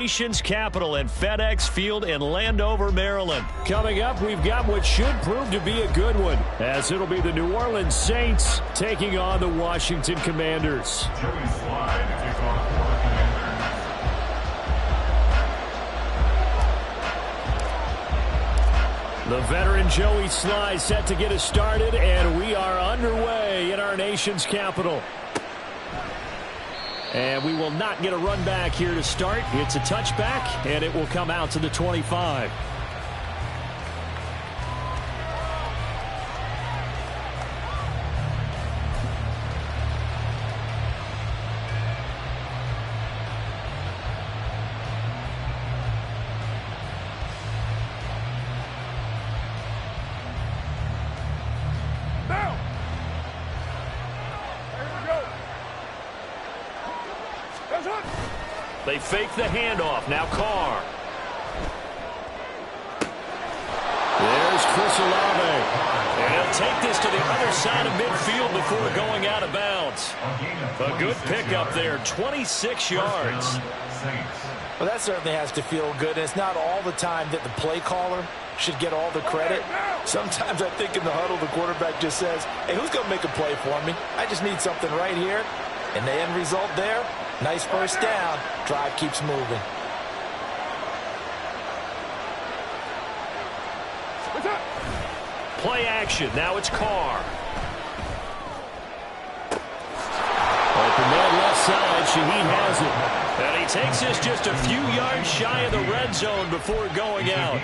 Nation's capital at FedEx Field in Landover, Maryland. Coming up, we've got what should prove to be a good one, as it'll be the New Orleans Saints taking on the Washington Commanders. The veteran Joey Sly set to get us started, and we are underway in our nation's capital. And we will not get a run back here to start. It's a touchback, and it will come out to the 25. They fake the handoff. Now Carr. There's Chris Olave. And he'll take this to the other side of midfield before going out of bounds. A good pickup there, 26 yards. Well, that certainly has to feel good. And it's not all the time that the play caller should get all the credit. Sometimes I think in the huddle, the quarterback just says, hey, who's going to make a play for me? I just need something right here. And the end result there, nice first down. Drive keeps moving. Play action. Now it's Carr. Open man left side. Shaheed has it. And he takes this just a few yards shy of the red zone before going out.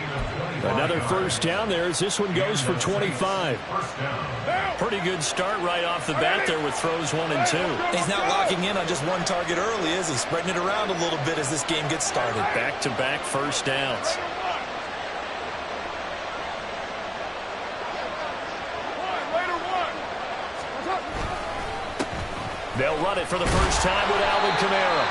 Another first down there as this one goes for 25. Pretty good start right off the bat there with throws 1 and 2. He's not locking in on just one target early, is he? Spreading it around a little bit as this game gets started. Back-to-back first downs. They'll run it for the first time with Alvin Kamara.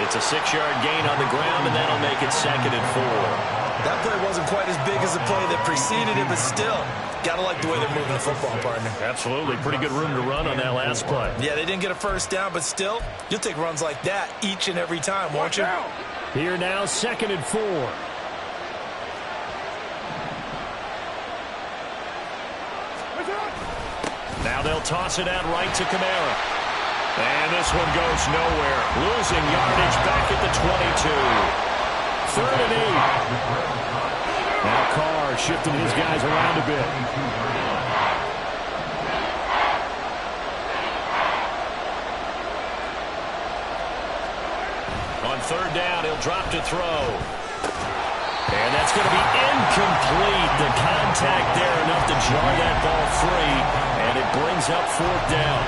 It's a 6-yard gain on the ground, and that'll make it 2nd and 4. That play wasn't quite as big as the play that preceded it, but still, got to like the way they're moving the football, partner. Absolutely. Pretty good room to run on that last play. Yeah, they didn't get a first down, but still, you'll take runs like that each and every time, won't you? Here now, 2nd and 4. Now they'll toss it out right to Kamara. And this one goes nowhere. Losing yardage back at the 22. 3rd and 8. Now Carr shifting his guys around a bit. On 3rd down, he'll drop to throw. And that's going to be incomplete. The contact there enough to jar that ball free. And it brings up 4th down.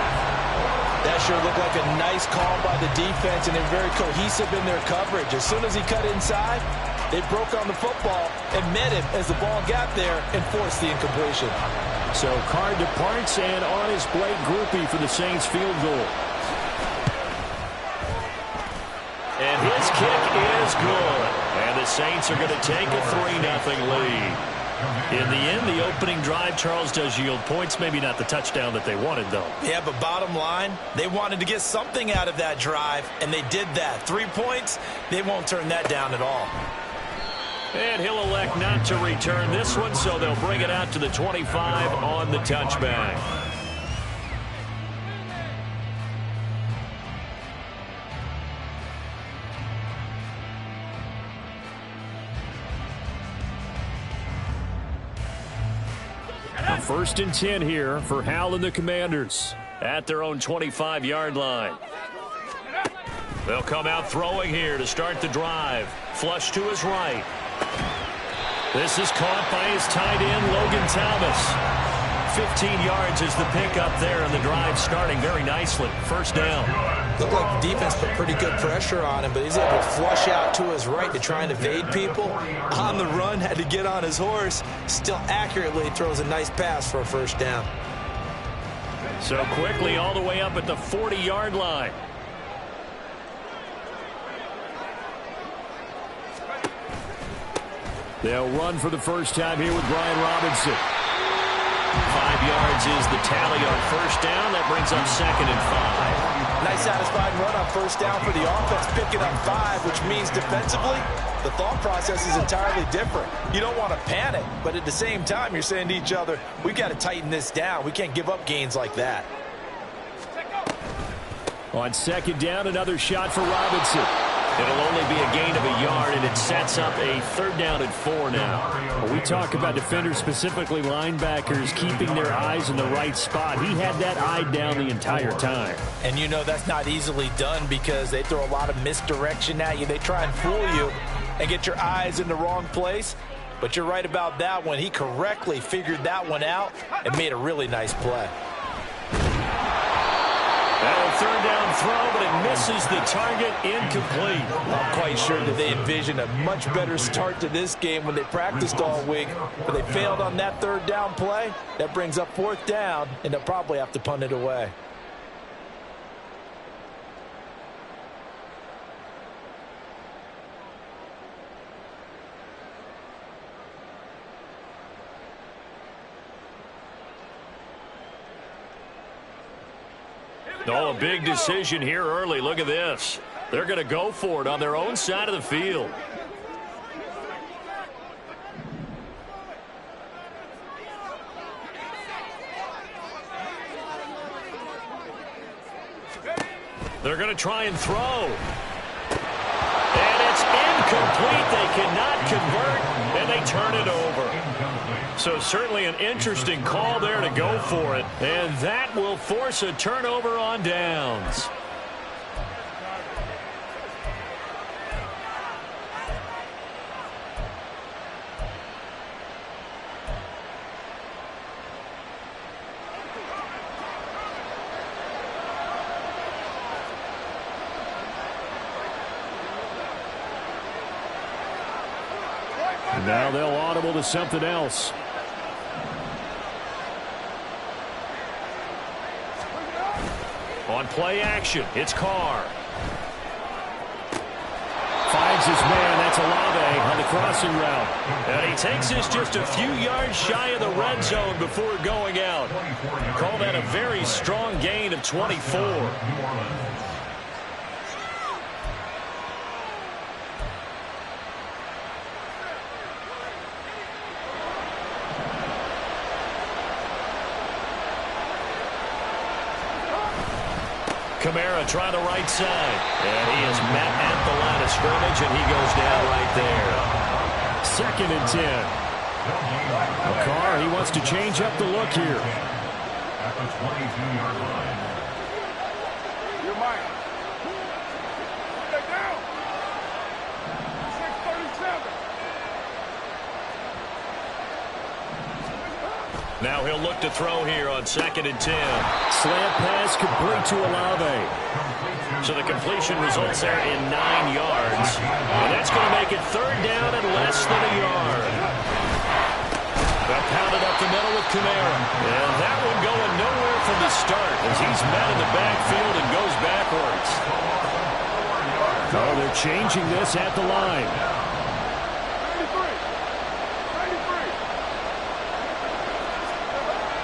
That sure looked like a nice call by the defense, and they're very cohesive in their coverage. As soon as he cut inside, they broke on the football and met him as the ball got there and forced the incompletion. So Carr departs, and on his Blake Groupie for the Saints field goal. And his kick is good. And the Saints are going to take a 3-0 lead. In the end, the opening drive, Charles, does yield points. Maybe not the touchdown that they wanted, though. Yeah, but bottom line, they wanted to get something out of that drive, and they did that. 3 points, they won't turn that down at all. And he'll elect not to return this one, so they'll bring it out to the 25 on the touchback. First and 10 here for Hal and the Commanders at their own 25-yard line. They'll come out throwing here to start the drive. Flush to his right. This is caught by his tight end, Logan Thomas. 15 yards is the pickup there, and the drive starting very nicely. First down. Looked like the defense put pretty good pressure on him, but he's able to flush out to his right to try and evade people. On the run, had to get on his horse. Still accurately throws a nice pass for a first down. So quickly all the way up at the 40-yard line. They'll run for the first time here with Brian Robinson. 5 yards is the tally on first down. That brings up 2nd and 5. Nice satisfying run on first down for the offense, picking up 5, which means defensively, the thought process is entirely different. You don't want to panic, but at the same time, you're saying to each other, we've got to tighten this down. We can't give up gains like that. On 2nd down, another shot for Robinson. It'll only be a gain of a yard, and it sets up a 3rd down and 4 now. When we talk about defenders, specifically linebackers, keeping their eyes in the right spot. He had that eye down the entire time. And you know that's not easily done because they throw a lot of misdirection at you. They try and fool you and get your eyes in the wrong place. But you're right about that one. He correctly figured that one out and made a really nice play. That'll 3rd down throw, but it misses the target, incomplete. I'm quite sure that they envisioned a much better start to this game when they practiced all week, but they failed on that 3rd down play. That brings up 4th down, and they'll probably have to punt it away. Oh, a big decision here early. Look at this. They're going to go for it on their own side of the field. They're going to try and throw. And it's incomplete. They cannot convert, and they turn it over. So certainly an interesting call there to go for it. And that will force a turnover on downs. And now they'll audible to something else. On play action, it's Carr. Finds his man. That's Olave on the crossing route. And he takes this just a few yards shy of the red zone before going out. Call that a very strong gain of 24. Kamara trying the right side. And he is met at the line of scrimmage, and he goes down right there. 2nd and 10. Carr, he wants to change up the look here. At the 22-yard line. You're mine. Stay down. 637. Now he'll look to throw here on 2nd and 10. Slant pass complete to Olave. So the completion results there in 9 yards. And that's going to make it 3rd down and less than a yard. They'll pound it up the middle with Kamara. And that one going nowhere from the start as he's met in the backfield and goes backwards. Oh, they're changing this at the line.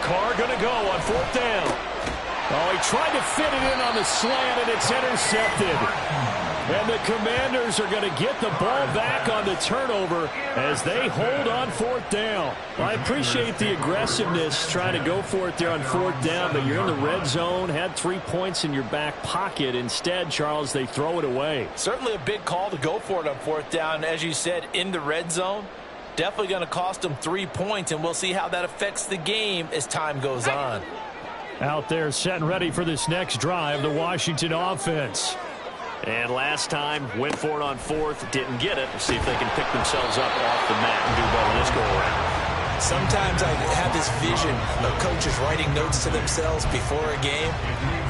Carr going to go on 4th down. Oh, he tried to fit it in on the slant, and it's intercepted. And the Commanders are going to get the ball back on the turnover as they hold on 4th down. Well, I appreciate the aggressiveness trying to go for it there on 4th down, but you're in the red zone, had 3 points in your back pocket. Instead, Charles, they throw it away. Certainly a big call to go for it on 4th down. As you said, in the red zone. Definitely going to cost them 3 points, and we'll see how that affects the game as time goes on. Out there set and ready for this next drive, the Washington offense. And last time, went for it on 4th, didn't get it. See if they can pick themselves up off the mat and do better this go-around. Sometimes I have this vision of coaches writing notes to themselves before a game,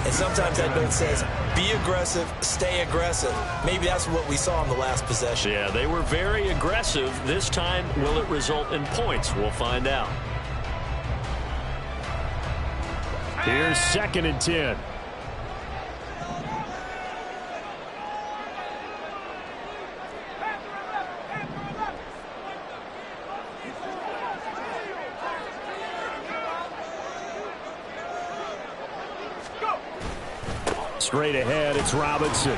and sometimes that note says, be aggressive, stay aggressive. Maybe that's what we saw in the last possession. Yeah, they were very aggressive. This time, will it result in points? We'll find out. Here's 2nd and 10. Straight ahead, it's Robinson.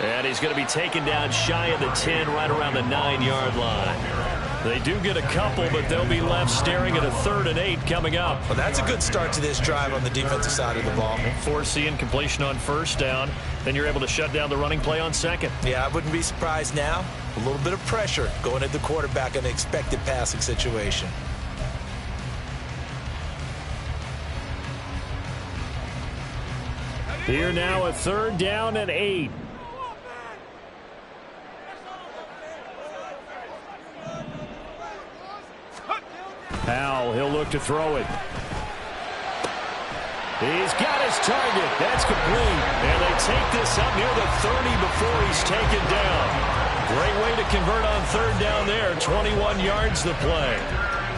And he's going to be taken down shy of the 10, right around the 9-yard line. They do get a couple, but they'll be left staring at a 3rd and 8 coming up. Well, that's a good start to this drive on the defensive side of the ball. Force the incompletion on 1st down. Then you're able to shut down the running play on 2nd. Yeah, I wouldn't be surprised now. A little bit of pressure going at the quarterback in an expected passing situation. Here now, a 3rd down and 8. Powell, he'll look to throw it. He's got his target. That's complete. And they take this up near the 30 before he's taken down. Great way to convert on 3rd down there. 21 yards the play.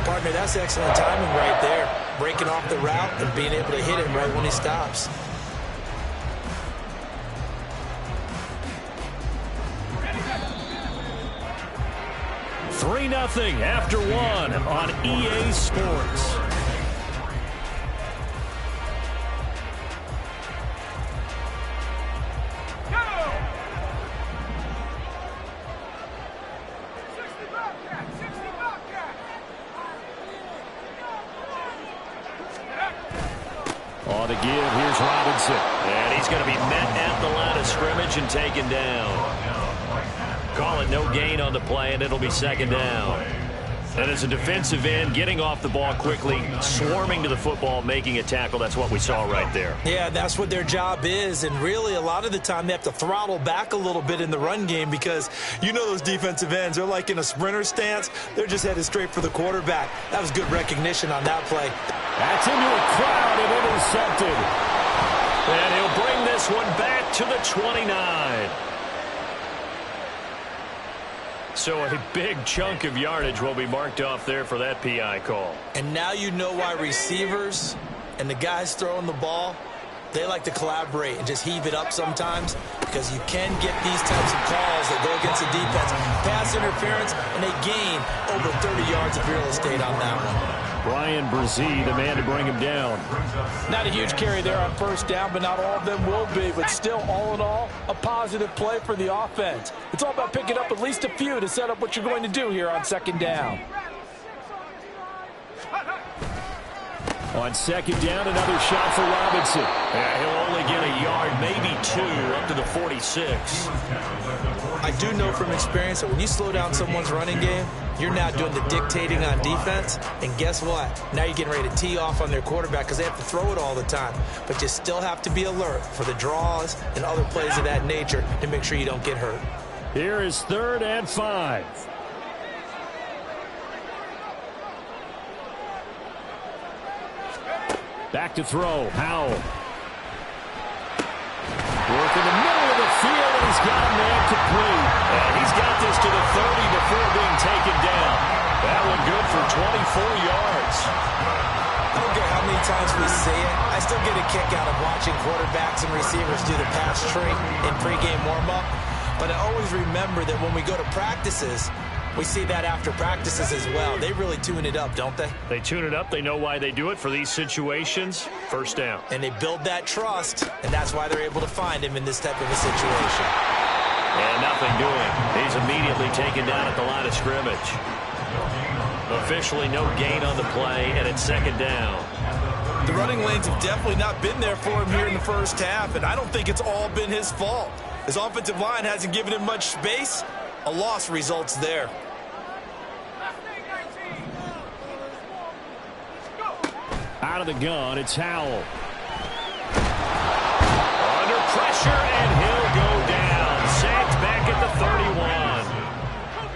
Partner, that's excellent timing right there. Breaking off the route and being able to hit him right when he stops. Three 3-0 after 1 on EA Sports. On to give, here's Robinson. And he's going to be met at the line of scrimmage and taken down. Call it no gain on the play, and it'll be 2nd down. And as a defensive end, getting off the ball quickly, swarming to the football, making a tackle, that's what we saw right there. Yeah, that's what their job is, and really a lot of the time they have to throttle back a little bit in the run game because you know those defensive ends, they're like in a sprinter stance. They're just headed straight for the quarterback. That was good recognition on that play. That's into a crowd and intercepted. And he'll bring this one back to the 29. So a big chunk of yardage will be marked off there for that PI call. And now you know why receivers and the guys throwing the ball, they like to collaborate and just heave it up sometimes because you can get these types of calls that go against the defense. Pass interference, and they gain over 30 yards of real estate on that one. Brian Brzee, the man to bring him down. Not a huge carry there on 1st down, but not all of them will be. But still, all in all, a positive play for the offense. It's all about picking up at least a few to set up what you're going to do here on 2nd down. On 2nd down, another shot for Robinson. Yeah, he'll only get a yard, maybe 2, up to the 46. I do know from experience that when you slow down someone's running game, you're now doing the dictating on defense. And guess what? Now you're getting ready to tee off on their quarterback because they have to throw it all the time. But you still have to be alert for the draws and other plays of that nature to make sure you don't get hurt. Here is 3rd and 5. Back to throw. Powell. Work in the middle of the field, and he's got him there complete. And he's got this to the 30 before being taken down. That one good for 24 yards. I don't care how many times we see it. I still get a kick out of watching quarterbacks and receivers do the pass tree in pregame warm-up. But I always remember that when we go to practices, we see that after practices as well. They really tune it up, don't they? They tune it up. They know why they do it for these situations. 1st down. And they build that trust, and that's why they're able to find him in this type of a situation. And nothing doing. He's immediately taken down at the line of scrimmage. Officially no gain on the play, and it's 2nd down. The running lanes have definitely not been there for him here in the 1st half, and I don't think it's all been his fault. His offensive line hasn't given him much space. A loss results there. Out of the gun, it's Howell. Under pressure, and he'll go down. Sacked back at the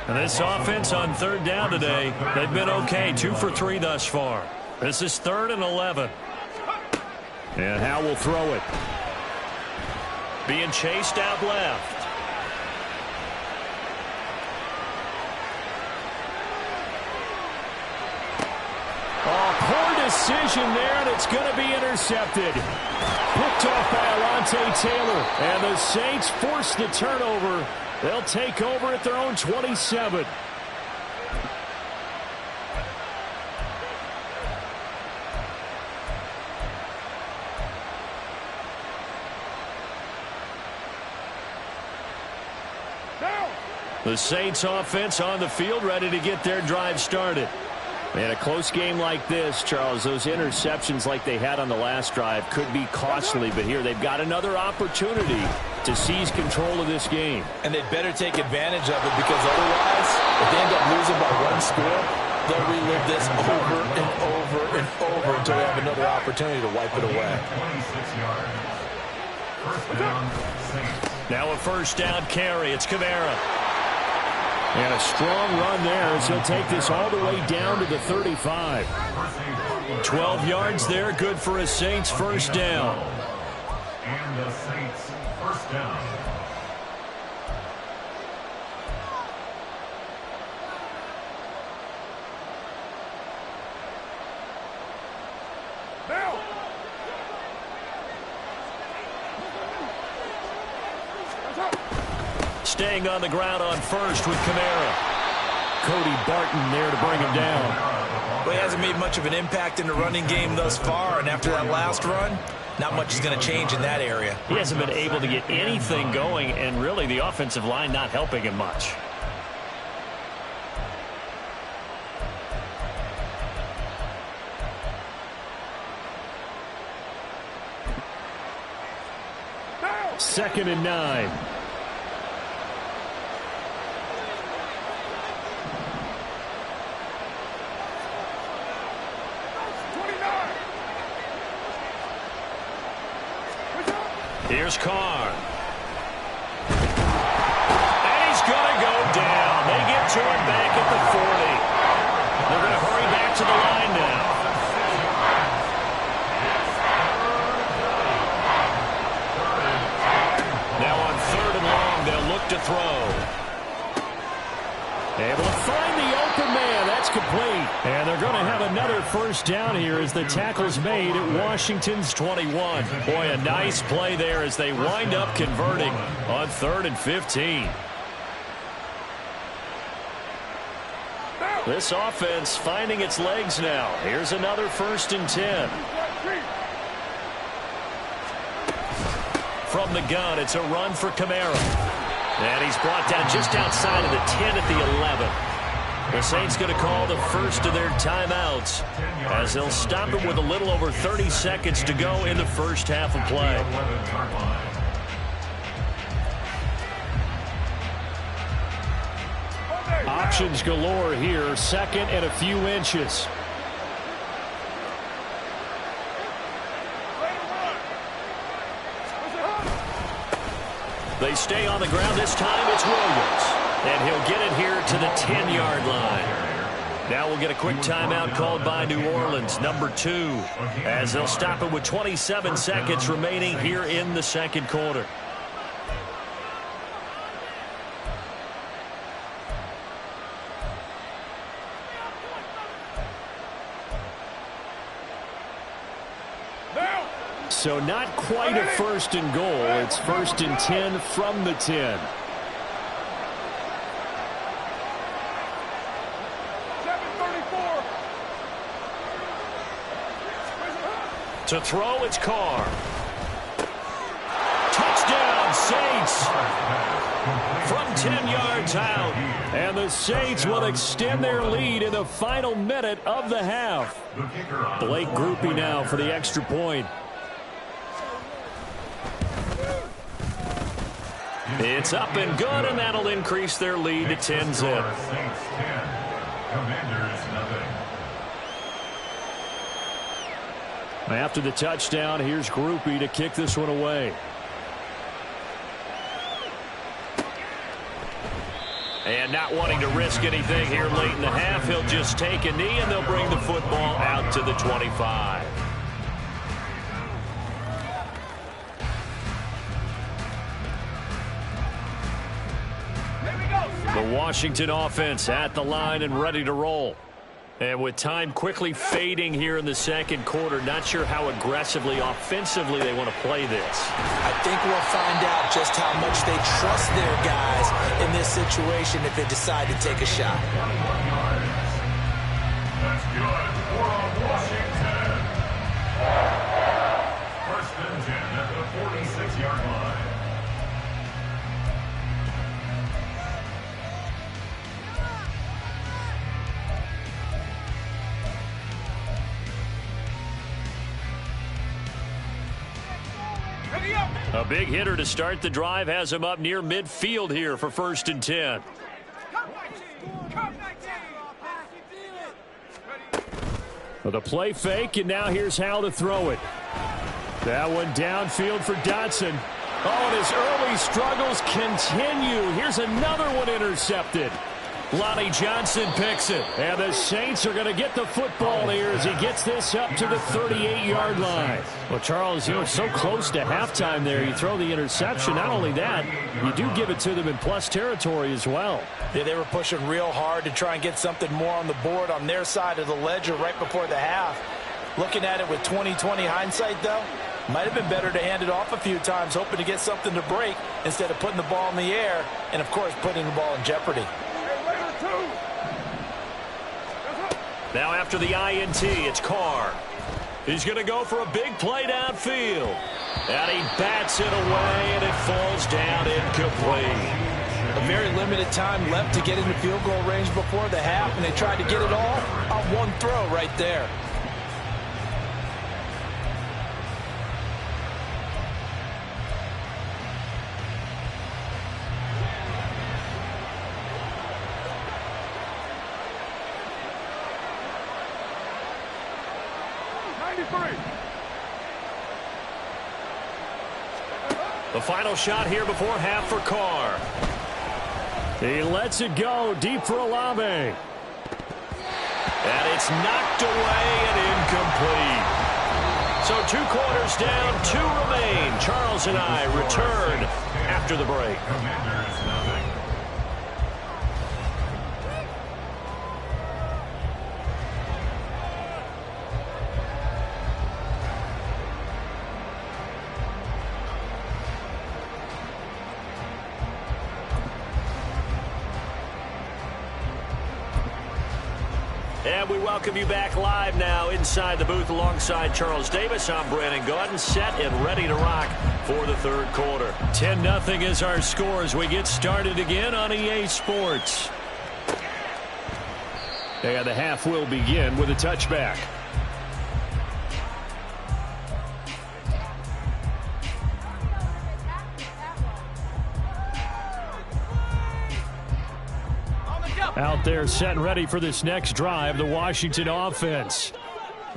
31. And this offense on 3rd down today, they've been okay. 2 for 3 thus far. This is 3rd and 11. And Howell will throw it. Being chased out left. Poor decision there, and it's going to be intercepted. Picked off by Alontae Taylor. And the Saints force the turnover. They'll take over at their own 27. The Saints offense on the field, ready to get their drive started. In a close game like this, Charles, those interceptions like they had on the last drive could be costly, but here they've got another opportunity to seize control of this game. And they'd better take advantage of it, because otherwise, if they end up losing by one score, they'll relive this over and over and over until they have another opportunity to wipe it away. 26 yards. First down, Saints. Now a first down carry. It's Kamara. And a strong run there as he'll take this all the way down to the 35. 12 yards there, good for a Saints first down. And the Saints first down. Staying on the ground on first with Kamara. Cody Barton there to bring him down. Well, he hasn't made much of an impact in the running game thus far, and after that last run, not much is going to change in that area. He hasn't been able to get anything going, and really the offensive line not helping him much. Second and 9. Here's Carr. And he's going to go down. They get to him back at the 40. They're going to hurry back to the line now. Now on 3rd and long, they'll look to throw. Able to find the open man. That's complete. And they're going to have another first down here as the tackle's made at Washington's 21. Boy, a nice play there as they wind up converting on 3rd and 15. This offense finding its legs now. Here's another 1st and 10. From the gun, it's a run for Kamara. And he's brought down just outside of the 10 at the 11. The Saints going to call the first of their timeouts as they'll stop him with a little over 30 seconds to go in the first half of play. Options galore here. 2nd and a few inches. They stay on the ground. This time it's Williams. And he'll get it here to the 10-yard line. Now we'll get a quick timeout called by New Orleans, number 2, as they'll stop it with 27 seconds remaining here in the second quarter. So not quite a 1st and goal. It's 1st and 10 from the 10. To throw, it's Carr. Touchdown, Saints. From 10 yards out. And the Saints will extend their lead in the final minute of the half. Blake Groupie now for the extra point. It's up and good, and that'll increase their lead to 10-zip. After the touchdown, here's Groupie to kick this one away. And not wanting to risk anything here late in the half, he'll just take a knee, and they'll bring the football out to the 25. The Washington offense at the line and ready to roll. And with time quickly fading here in the second quarter, not sure how aggressively, offensively they want to play this. I think we'll find out just how much they trust their guys in this situation if they decide to take a shot. That's good for Washington. 1st and 10 at the 46-yard line. A big hitter to start the drive has him up near midfield here for 1st and 10. With a play fake, and now here's how to throw it. That one downfield for Dotson. Oh, and his early struggles continue. Here's another one intercepted. Lonnie Johnson picks it. And the Saints are going to get the football here as he gets this up to the 38-yard line. Well, Charles, it's so close to halftime there. You throw the interception. Not only that, you do give it to them in plus territory as well. Yeah, they were pushing real hard to try and get something more on the board on their side of the ledger right before the half. Looking at it with 20/20 hindsight, though, might have been better to hand it off a few times, hoping to get something to break instead of putting the ball in the air and, of course, putting the ball in jeopardy. Now after the INT, it's Carr. He's going to go for a big play downfield. And he bats it away, and it falls down incomplete. A very limited time left to get into field goal range before the half, and they tried to get it all on one throw right there. The final shot here before half for Carr. He lets it go deep for Olave. And it's knocked away and incomplete. So 2 quarters down, 2 remain. Charles and I return after the break. Commanders nothing. And we welcome you back live now inside the booth alongside Charles Davis. I'm Brandon Gaudin, set and ready to rock for the 3rd quarter. 10-0 is our score as we get started again on EA Sports. And the half will begin with a touchback. Out there set and ready for this next drive, the Washington offense.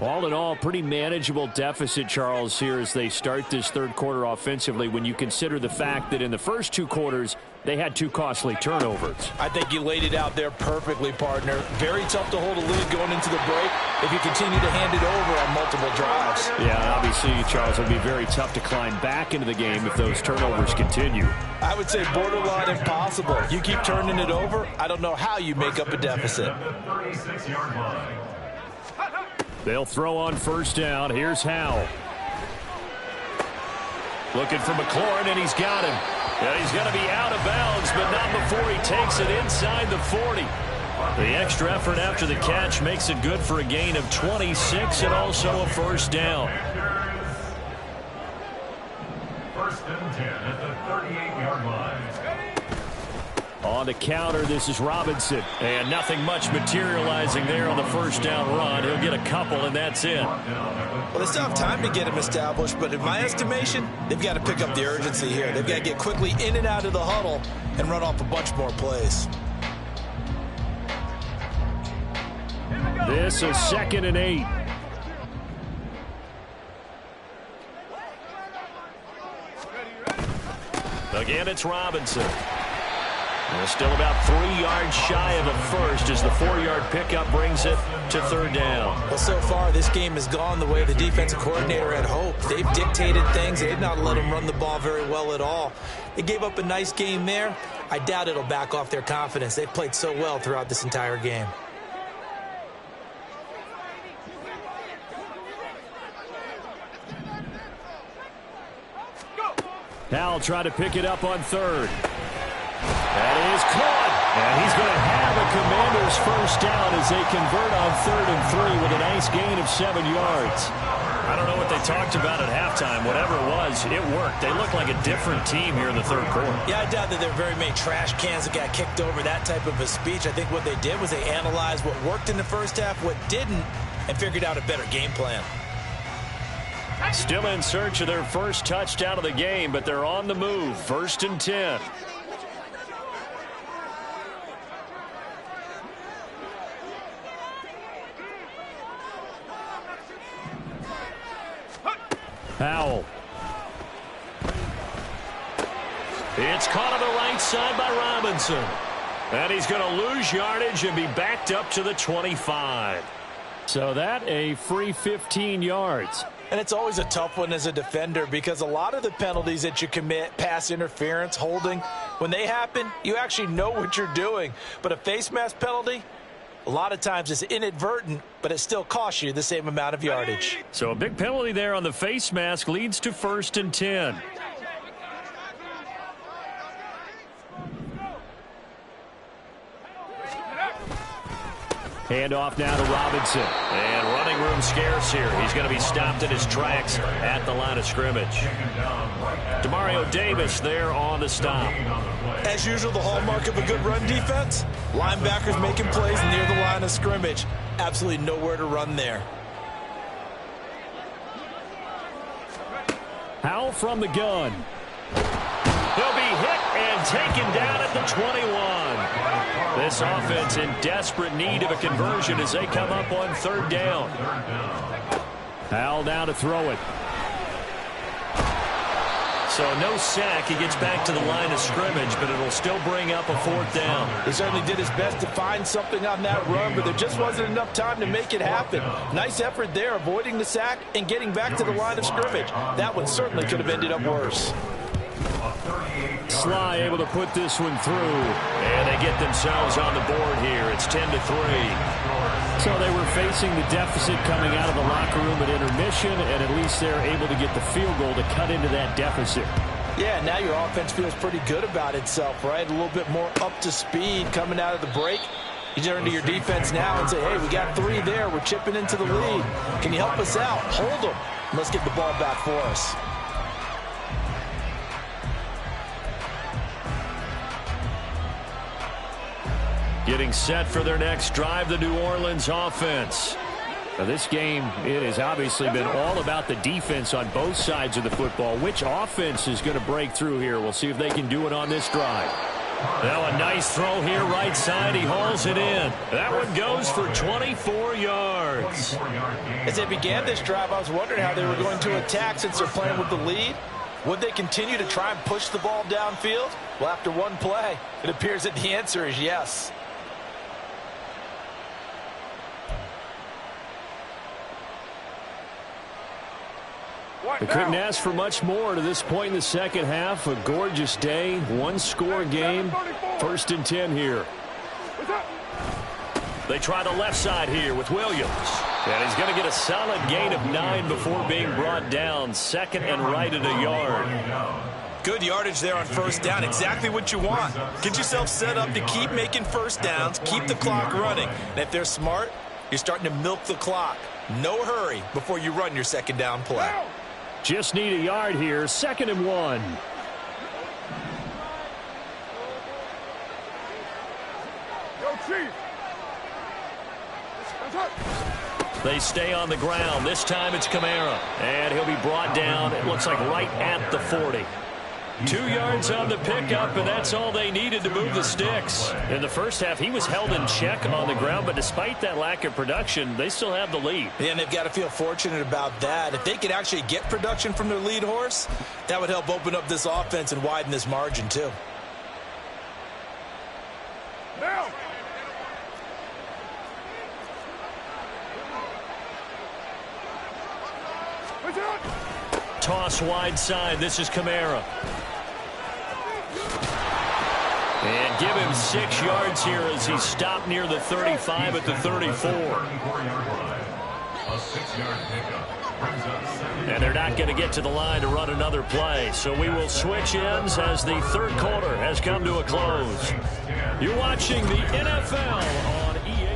All in all, pretty manageable deficit, Charles, here as they start this 3rd quarter offensively when you consider the fact that in the first 2 quarters, they had 2 costly turnovers. I think you laid it out there perfectly, partner. Very tough to hold a lead going into the break if you continue to hand it over on multiple drives. Yeah, obviously, Charles, it would be very tough to climb back into the game if those turnovers continue. I would say borderline impossible. You keep turning it over, I don't know how you make up a deficit. At the 36-yard line. They'll throw on 1st down. Here's Howe. Looking for McLaurin, and he's got him. And he's going to be out of bounds, but not before he takes it inside the 40. The extra effort after the catch makes it good for a gain of 26 and also a 1st down. 1st and 10 at the 38-yard line. On the counter, this is Robinson. And nothing much materializing there on the 1st down run. He'll get a couple, and that's it. Well, they still have time to get him established, but in my estimation, they've got to pick up the urgency here. They've got to get quickly in and out of the huddle and run off a bunch more plays. This is 2nd and 8. Again, it's Robinson. They're still about 3 yards shy of a first as the 4-yard pickup brings it to 3rd down. Well, so far, this game has gone the way the defensive coordinator had hoped. They've dictated things. They've not let them run the ball very well at all. They gave up a nice game there. I doubt it'll back off their confidence. They've played so well throughout this entire game. Howell trying to pick it up on 3rd. That is caught. And he's going to have a Commanders 1st down as they convert on 3rd and 3 with a nice gain of 7 yards. I don't know what they talked about at halftime. Whatever it was, it worked. They look like a different team here in the 3rd quarter. Yeah, I doubt that there are very many trash cans that got kicked over, that type of a speech. I think what they did was they analyzed what worked in the 1st half, what didn't, and figured out a better game plan. Still in search of their first touchdown of the game, but they're on the move. 1st and 10. Powell. It's caught on the right side by Robinson. And he's going to lose yardage and be backed up to the 25. So that a free 15 yards. And it's always a tough one as a defender because a lot of the penalties that you commit, pass interference, holding, when they happen, you actually know what you're doing. But a face mask penalty, a lot of times it's inadvertent, but it still costs you the same amount of yardage. So a big penalty there on the face mask leads to 1st and 10. Handoff now to Robinson. And running room scarce here. He's going to be stopped in his tracks at the line of scrimmage. Demario Davis there on the stop. As usual, the hallmark of a good run defense, linebackers making plays near the line of scrimmage. Absolutely nowhere to run there. Powell from the gun. He'll be hit and taken down at the 21. This offense in desperate need of a conversion as they come up on 3rd down. Powell down to throw it. So no sack. He gets back to the line of scrimmage, but it'll still bring up a 4th down. He certainly did his best to find something on that run, but there just wasn't enough time to make it happen. Nice effort there, avoiding the sack and getting back to the line of scrimmage. That one certainly could have ended up worse. Sly able to put this one through. And they get themselves on the board here. It's 10-3. So they were facing the deficit coming out of the locker room at intermission, and at least they're able to get the field goal to cut into that deficit. Yeah, now your offense feels pretty good about itself, right? A little bit more up to speed coming out of the break. You turn to your defense now and say, hey, we got 3 there. We're chipping into the lead. Can you help us out? Hold them. Let's get the ball back for us. Getting set for their next drive, the New Orleans offense. Now this game, it has obviously been all about the defense on both sides of the football. Which offense is going to break through here? We'll see if they can do it on this drive. Now a nice throw here, right side. He hauls it in. That one goes for 24 yards. As they began this drive, I was wondering how they were going to attack since they're playing with the lead. Would they continue to try and push the ball downfield? Well, after one play, it appears that the answer is yes. They couldn't ask for much more to this point in the second half. A gorgeous day, 1-score game. 1st and 10 here. They try the left side here with Williams. And he's going to get a solid gain of 9 before being brought down. 2nd and right at a yard. Good yardage there on 1st down. Exactly what you want. Get yourself set up to keep making 1st downs, keep the clock running. And if they're smart, you're starting to milk the clock. No hurry before you run your 2nd down play. Just need a yard here. 2nd and 1. They stay on the ground. This time it's Kamara. And he'll be brought down, it looks like right at the 40. 2 yards on the pickup, and that's all they needed to move the sticks. In the first half, he was held in check on the ground, but despite that lack of production, they still have the lead. Yeah, and they've got to feel fortunate about that. If they could actually get production from their lead horse, that would help open up this offense and widen this margin, too. Now. Toss wide side. This is Kamara. And give him 6 yards here as he stopped near the 35 at the 34. And they're not going to get to the line to run another play. So we will switch ends as the 3rd quarter has come to a close. You're watching the NFL on EA.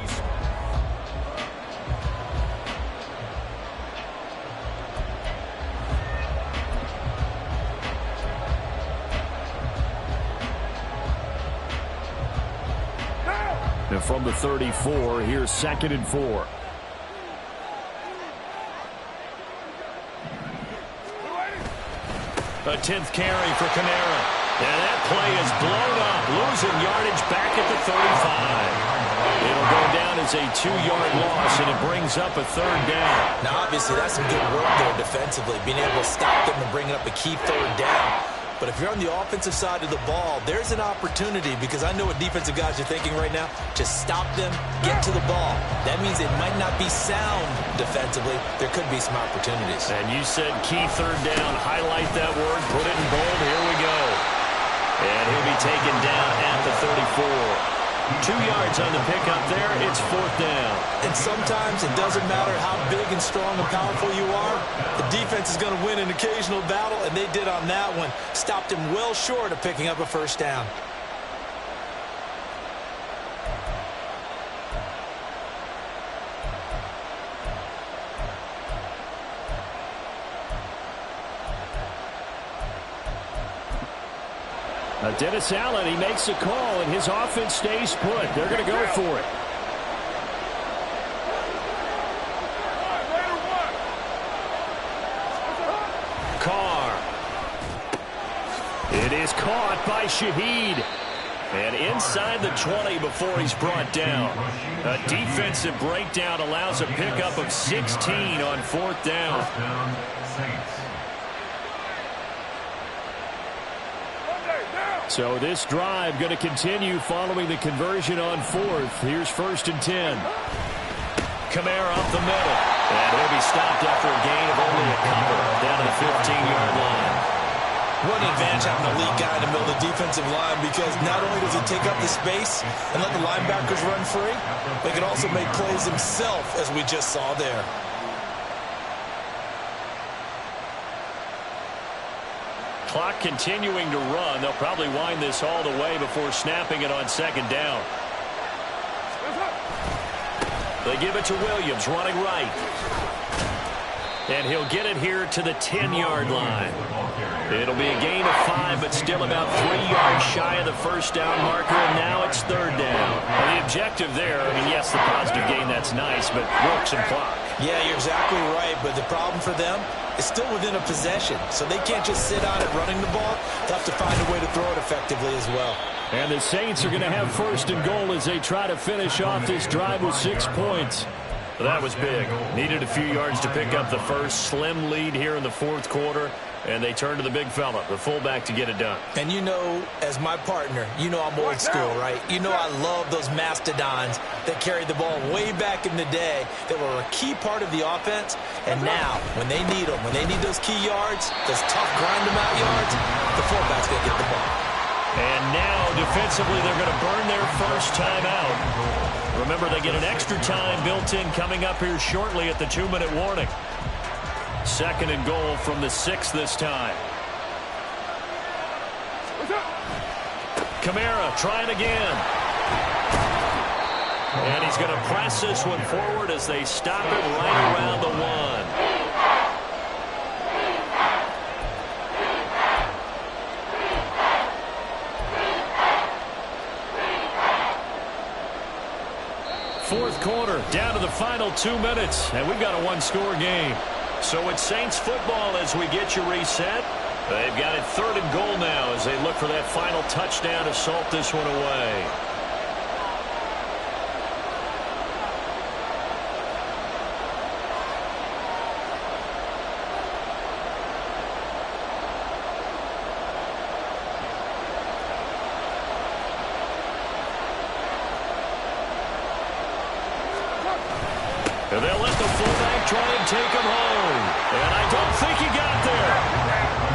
Now from the 34, here's 2nd and 4. A 10th carry for Kamara. And that play is blown up, losing yardage back at the 35. It'll go down as a 2-yard loss, and it brings up a 3rd down. Now, obviously, that's some good work there defensively, being able to stop them and bring up a key 3rd down. But if you're on the offensive side of the ball, there's an opportunity, because I know what defensive guys are thinking right now. Just stop them, get to the ball. That means it might not be sound defensively. There could be some opportunities. And you said key 3rd down. Highlight that word. Put it in bold. Here we go. And he'll be taken down at the 34. 2 yards on the pickup there. It's 4th down. And sometimes it doesn't matter how big and strong and powerful you are. The defense is going to win an occasional battle, and they did on that one. Stopped him well short of picking up a 1st down. Dennis Allen, he makes a call, and his offense stays put. They're going to go for it. Carr. It is caught by Shaheed. And inside the 20 before he's brought down. A defensive breakdown allows a pickup of 16 on 4th down. So this drive going to continue following the conversion on 4th. Here's 1st and 10. Kamara up the middle. And he'll be stopped after a gain of only a couple down to the 15-yard line. What an advantage having a lead guy in the middle of the defensive line, because not only does he take up the space and let the linebackers run free, but he can also make plays himself, as we just saw there. Clock continuing to run. They'll probably wind this all the way before snapping it on 2nd down. They give it to Williams, running right. And he'll get it here to the 10-yard line. It'll be a gain of 5, but still about 3 yards shy of the 1st down marker, and now it's 3rd down. And the objective there, I mean, yes, the positive gain, that's nice, but work some clock. Yeah, you're exactly right, but the problem for them is still within a possession, so they can't just sit on it running the ball. They'll have to find a way to throw it effectively as well. And the Saints are going to have 1st and goal as they try to finish off this drive with 6 points. Well, that was big. Needed a few yards to pick up the first. Slim lead here in the 4th quarter. And they turn to the big fella, the fullback, to get it done. And you know, as my partner, you know I'm old school, right? You know I love those mastodons that carried the ball way back in the day that were a key part of the offense. And now, when they need them, when they need those key yards, those tough grind-them-out yards, the fullback's going to get the ball. And now, defensively, they're going to burn their first time out. Remember, they get an extra time built in coming up here shortly at the 2-minute warning. 2nd and goal from the 6 this time. Kamara trying again. And he's going to press this one forward as they stop it right around the 1. Fourth quarter, down to the final 2 minutes, and we've got a 1-score game. So it's Saints football as we get you reset. They've got it 3rd and goal now as they look for that final touchdown to salt this one away. And they'll let the fullback try and take him home. And I don't think he got there.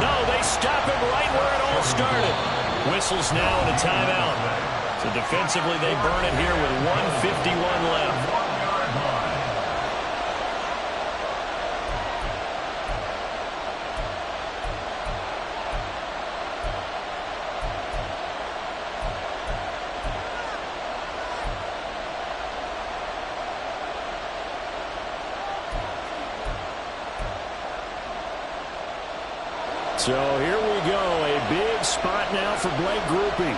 No, they stop him right where it all started. Whistles now and a timeout. So defensively, they burn it here with 1:51 left. So here we go, a big spot now for Blake Grupe.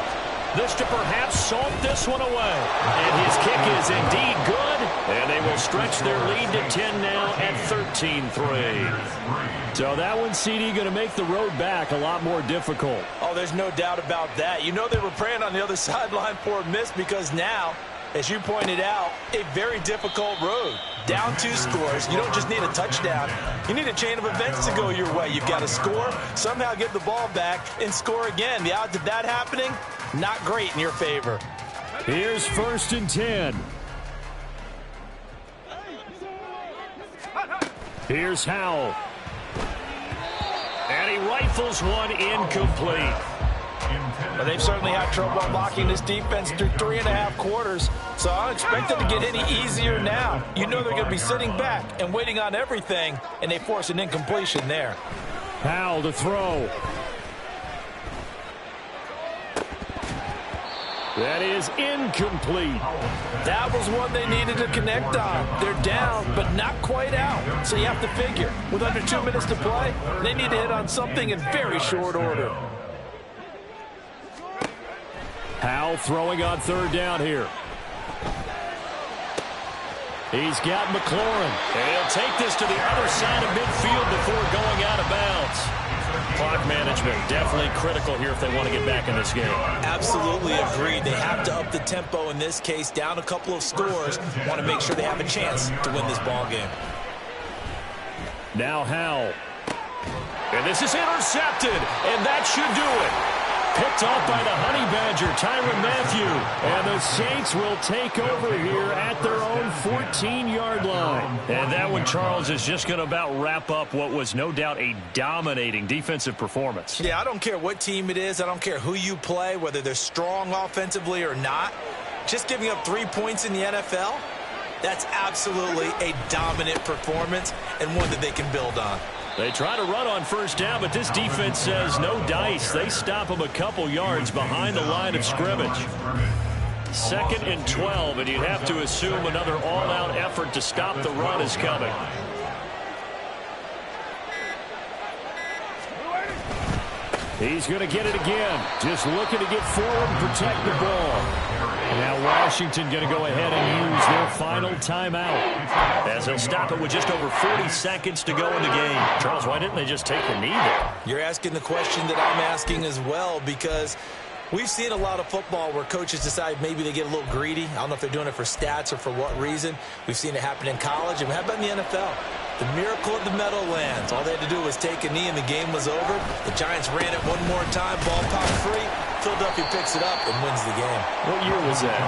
This to perhaps salt this one away. And his kick is indeed good. And they will stretch their lead to 10 now at 13-3. So that one, CD, going to make the road back a lot more difficult. Oh, there's no doubt about that. You know they were praying on the other sideline for a miss because now, as you pointed out, a very difficult road. Down 2 scores. You don't just need a touchdown. You need a chain of events to go your way. You've got to score, somehow get the ball back, and score again. The odds of that happening, not great in your favor. Here's 1st and 10. Here's Howell. And he rifles one incomplete. Well, they've certainly had trouble blocking this defense through 3.5 quarters, so I don't expect it to get any easier now. You know they're going to be sitting back and waiting on everything, and they force an incompletion there. Howell to throw. That is incomplete. That was one they needed to connect on. They're down, but not quite out. So you have to figure, with under 2 minutes to play, they need to hit on something in very short order. Howell throwing on 3rd down here. He's got McLaurin. And he'll take this to the other side of midfield before going out of bounds. Clock management definitely critical here if they want to get back in this game. Absolutely agreed. They have to up the tempo in this case, down a couple of scores. Want to make sure they have a chance to win this ball game. Now Howell. And this is intercepted, and that should do it. Picked off by the Honey Badger, Tyrann Mathieu. And the Saints will take over here at their own 14-yard line. And that one, Charles, is just going to about wrap up what was no doubt a dominating defensive performance. Yeah, I don't care what team it is. I don't care who you play, whether they're strong offensively or not. Just giving up 3 points in the NFL, that's absolutely a dominant performance and one that they can build on. They try to run on 1st down, but this defense says no dice. They stop them a couple yards behind the line of scrimmage. 2nd and 12, and you'd have to assume another all-out effort to stop the run is coming. He's going to get it again. Just looking to get forward and protect the ball. Now Washington going to go ahead and use their final timeout. As they'll stop it with just over 40 seconds to go in the game. Charles, why didn't they just take the knee there? You're asking the question that I'm asking as well, because we've seen a lot of football where coaches decide maybe they get a little greedy. I don't know if they're doing it for stats or for what reason. We've seen it happen in college, and how about in the NFL? The miracle of the Meadowlands. All they had to do was take a knee and the game was over. The Giants ran it one more time. Ball popped free. Philadelphia picks it up and wins the game. What year was that?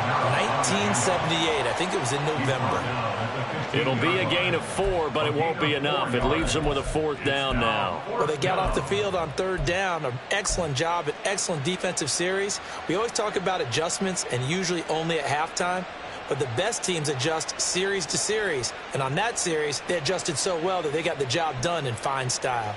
1978. I think it was in November. It'll be a gain of 4, but it won't be enough. It leaves them with a 4th down now. Well, they got off the field on 3rd down. An excellent job, an excellent defensive series. We always talk about adjustments and usually only at halftime. But the best teams adjust series to series. And on that series, they adjusted so well that they got the job done in fine style.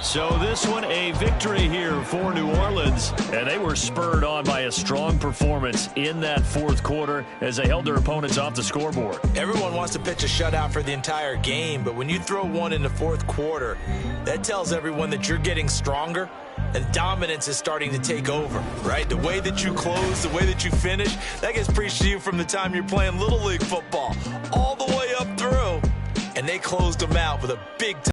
So this one, a victory here for New Orleans. And they were spurred on by a strong performance in that 4th quarter as they held their opponents off the scoreboard. Everyone wants to pitch a shutout for the entire game, but when you throw one in the 4th quarter, that tells everyone that you're getting stronger and dominance is starting to take over, right? The way that you close, the way that you finish, that gets preached to you from the time you're playing Little League football all the way up through. And they closed them out with a big